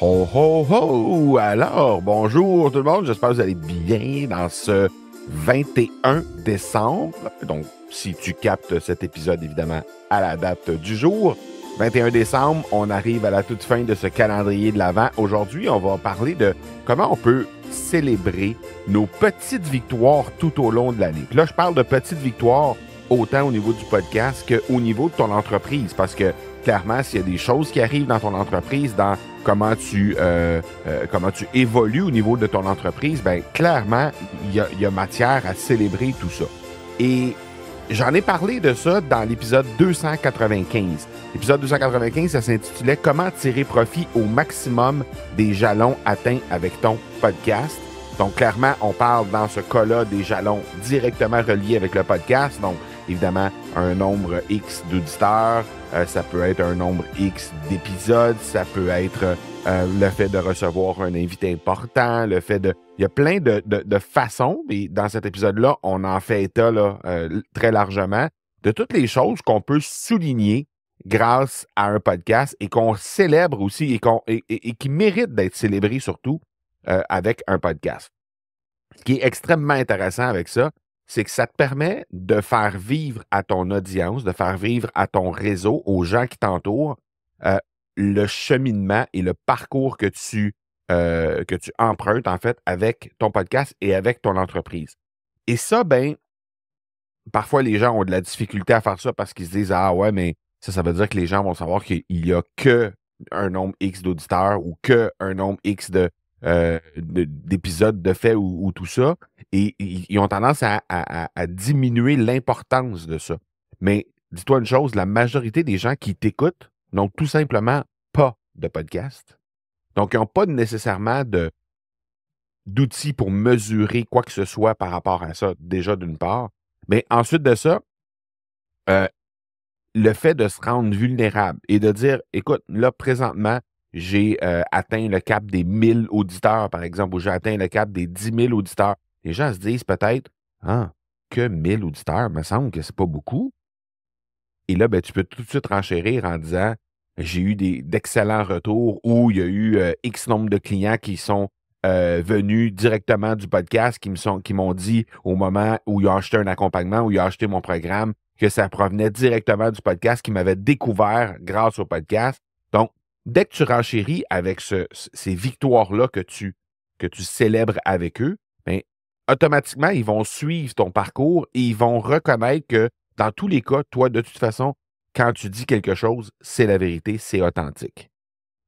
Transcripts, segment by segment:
Ho, ho, ho! Alors, bonjour tout le monde, j'espère que vous allez bien dans ce 21 décembre. Donc, si tu captes cet épisode, évidemment, à la date du jour, 21 décembre, on arrive à la toute fin de ce calendrier de l'Avent. Aujourd'hui, on va parler de comment on peut célébrer nos petites victoires tout au long de l'année. Puis là, je parle de petites victoires autant au niveau du podcast qu'au niveau de ton entreprise, parce que clairement, s'il y a des choses qui arrivent dans ton entreprise, dans comment tu évolues au niveau de ton entreprise, bien, clairement, il y a matière à célébrer tout ça. Et j'en ai parlé de ça dans l'épisode 295. L'épisode 295, ça s'intitulait « Comment tirer profit au maximum des jalons atteints avec ton podcast ». Donc, clairement, on parle dans ce cas-là des jalons directement reliés avec le podcast. Donc, évidemment, un nombre X d'auditeurs, ça peut être un nombre X d'épisodes, ça peut être le fait de recevoir un invité important, le fait de... Il y a plein de façons, et dans cet épisode-là, on en fait état là, très largement, de toutes les choses qu'on peut souligner grâce à un podcast et qu'on célèbre aussi et qui méritent d'être célébrés surtout avec un podcast. Ce qui est extrêmement intéressant avec ça, c'est que ça te permet de faire vivre à ton audience, de faire vivre à ton réseau, aux gens qui t'entourent, le cheminement et le parcours que tu empruntes, en fait, avec ton podcast et avec ton entreprise. Et ça, ben, parfois, les gens ont de la difficulté à faire ça parce qu'ils se disent « Ah ouais, mais ça veut dire que les gens vont savoir qu'il n'y a qu'un nombre X d'auditeurs ou qu'un nombre X d'épisodes de fait ou tout ça. » Et ils ont tendance à diminuer l'importance de ça. Mais dis-toi une chose, la majorité des gens qui t'écoutent n'ont tout simplement pas de podcast. Donc, ils n'ont pas nécessairement d'outils pour mesurer quoi que ce soit par rapport à ça, déjà d'une part. Mais ensuite de ça, le fait de se rendre vulnérable et de dire, écoute, là, présentement, j'ai atteint le cap des 1000 auditeurs, par exemple, ou j'ai atteint le cap des 10 000 auditeurs. Les gens se disent peut-être, ah, que 1000 auditeurs, il me semble que c'est pas beaucoup. Et là, ben, tu peux tout de suite renchérir en disant, j'ai eu d'excellents retours ou il y a eu X nombre de clients qui sont venus directement du podcast, qui m'ont dit au moment où ils ont acheté un accompagnement, où ils ont acheté mon programme, que ça provenait directement du podcast, qui m'avaient découvert grâce au podcast. Donc, dès que tu renchéris avec ces victoires-là que tu célèbres avec eux, bien, automatiquement, ils vont suivre ton parcours et ils vont reconnaître que dans tous les cas, toi, de toute façon, quand tu dis quelque chose, c'est la vérité, c'est authentique.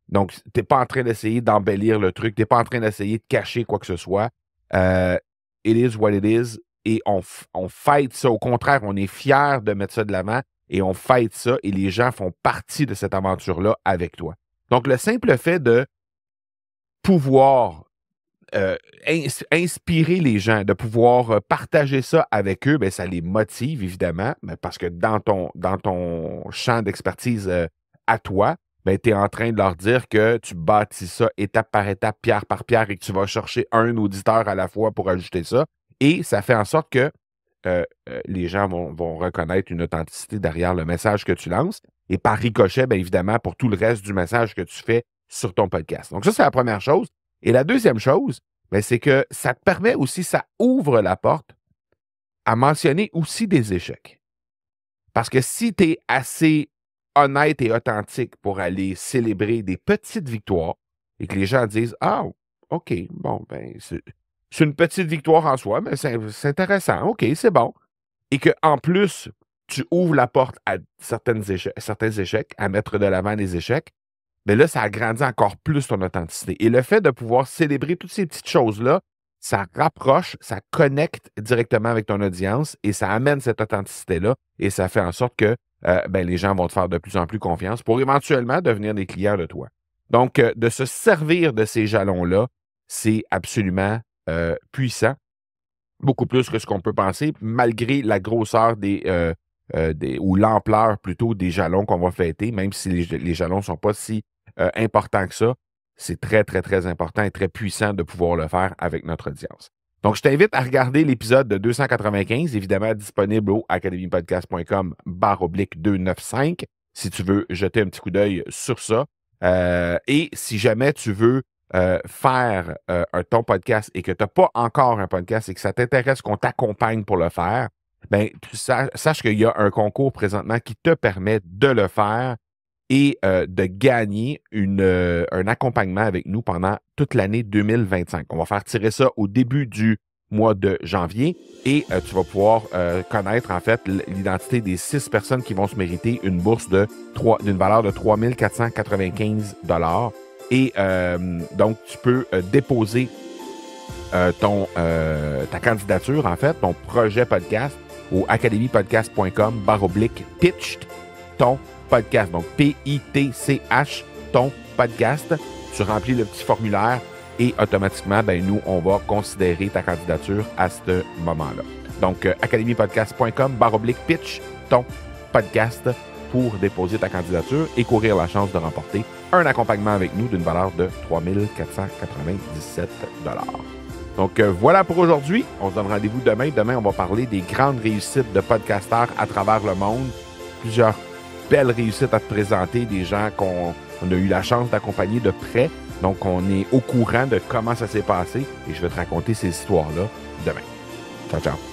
Donc, tu n'es pas en train d'essayer d'embellir le truc, tu n'es pas en train d'essayer de cacher quoi que ce soit. It is what it is. Et on fête ça. Au contraire, on est fiers de mettre ça de l'avant et on fête ça et les gens font partie de cette aventure-là avec toi. Donc, le simple fait de pouvoir inspirer les gens, de pouvoir partager ça avec eux, bien, ça les motive, évidemment, parce que dans ton champ d'expertise à toi, ben, tu es en train de leur dire que tu bâtis ça étape par étape, pierre par pierre, et que tu vas chercher un auditeur à la fois pour ajouter ça. Et ça fait en sorte que les gens vont reconnaître une authenticité derrière le message que tu lances. Et par ricochet, bien évidemment, pour tout le reste du message que tu fais sur ton podcast. Donc ça, c'est la première chose. Et la deuxième chose, bien, c'est que ça te permet aussi, ça ouvre la porte à mentionner aussi des échecs. Parce que si tu es assez honnête et authentique pour aller célébrer des petites victoires et que les gens disent « Ah, OK, bon, ben, c'est une petite victoire en soi, mais c'est intéressant, OK, c'est bon. » Et qu'en plus, tu ouvres la porte à certains échecs, à mettre de l'avant les échecs, bien là, ça agrandit encore plus ton authenticité. Et le fait de pouvoir célébrer toutes ces petites choses-là, ça rapproche, ça connecte directement avec ton audience et ça amène cette authenticité-là et ça fait en sorte que ben, les gens vont te faire de plus en plus confiance pour éventuellement devenir des clients de toi. Donc, de se servir de ces jalons-là, c'est absolument puissant, beaucoup plus que ce qu'on peut penser, malgré la grosseur ou l'ampleur plutôt des jalons qu'on va fêter, même si les jalons ne sont pas si importants que ça. C'est très, très, très important et très puissant de pouvoir le faire avec notre audience. Donc, je t'invite à regarder l'épisode de 295, évidemment disponible au academypodcast.com/295, si tu veux jeter un petit coup d'œil sur ça. Et si jamais tu veux faire ton podcast et que tu n'as pas encore un podcast et que ça t'intéresse qu'on t'accompagne pour le faire, ben, sache qu'il y a un concours présentement qui te permet de le faire et de gagner un accompagnement avec nous pendant toute l'année 2025. On va faire tirer ça au début du mois de janvier et tu vas pouvoir connaître en fait l'identité des 6 personnes qui vont se mériter une bourse d'une valeur de 3 495 $. Et donc, tu peux déposer ta candidature, en fait, ton projet podcast au academypodcast.com/pitched ton podcast. Donc, P-I-T-C-H, ton podcast. Tu remplis le petit formulaire et automatiquement, ben, nous, on va considérer ta candidature à ce moment-là. Donc, academypodcast.com/pitch ton podcast pour déposer ta candidature et courir la chance de remporter un accompagnement avec nous d'une valeur de 3 497 $. Donc, voilà pour aujourd'hui. On se donne rendez-vous demain. Demain, on va parler des grandes réussites de podcasteurs à travers le monde. Plusieurs belles réussites à te présenter, des gens qu'on a eu la chance d'accompagner de près. Donc, on est au courant de comment ça s'est passé et je vais te raconter ces histoires-là demain. Ciao, ciao.